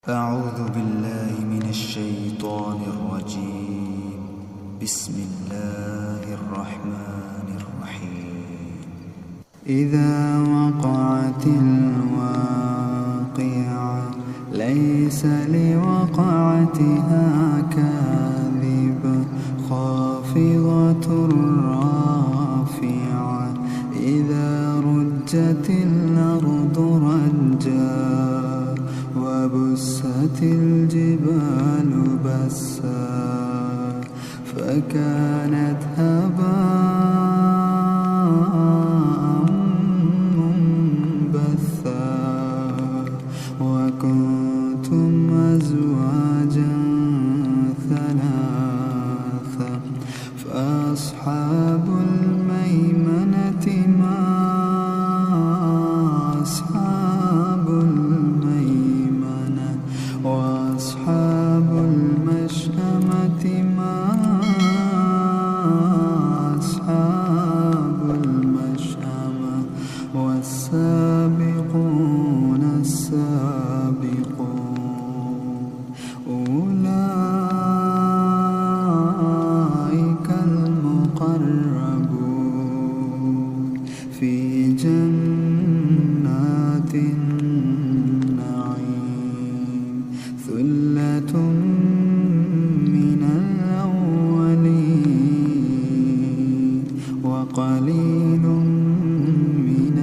أعوذ بالله من الشيطان الرجيم. بسم الله الرحمن الرحيم. إذا وقعت الواقعة ليس لوقعتها كاذبة خافضة رافعة إذا رجت الأرض رجا وبست الجبال بسا فكانت هباء منبثا وكنتم أزواجا ثلاثا فأصحاب الميمنة ما أصحاب الميمنة وأصحاب المشأمة ما أصحاب المشأمة والسابقون السابقون أولئك المقربون في جنات النعيم ثلة من الأولين وقليل من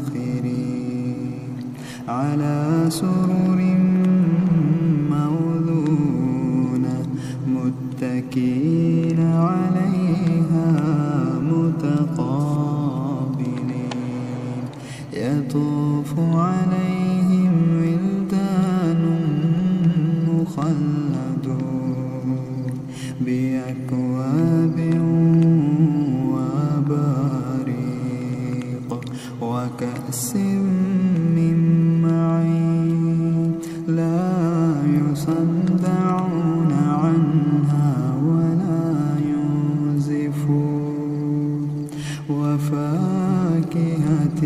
الآخرين على سرر موضونة متكئين عليها متقابلين يطوف عليهم ولدان مخلدون بأكواب وأباريق وكأس من معين لا يصدعون عنها ولا ينزفون وفاكهة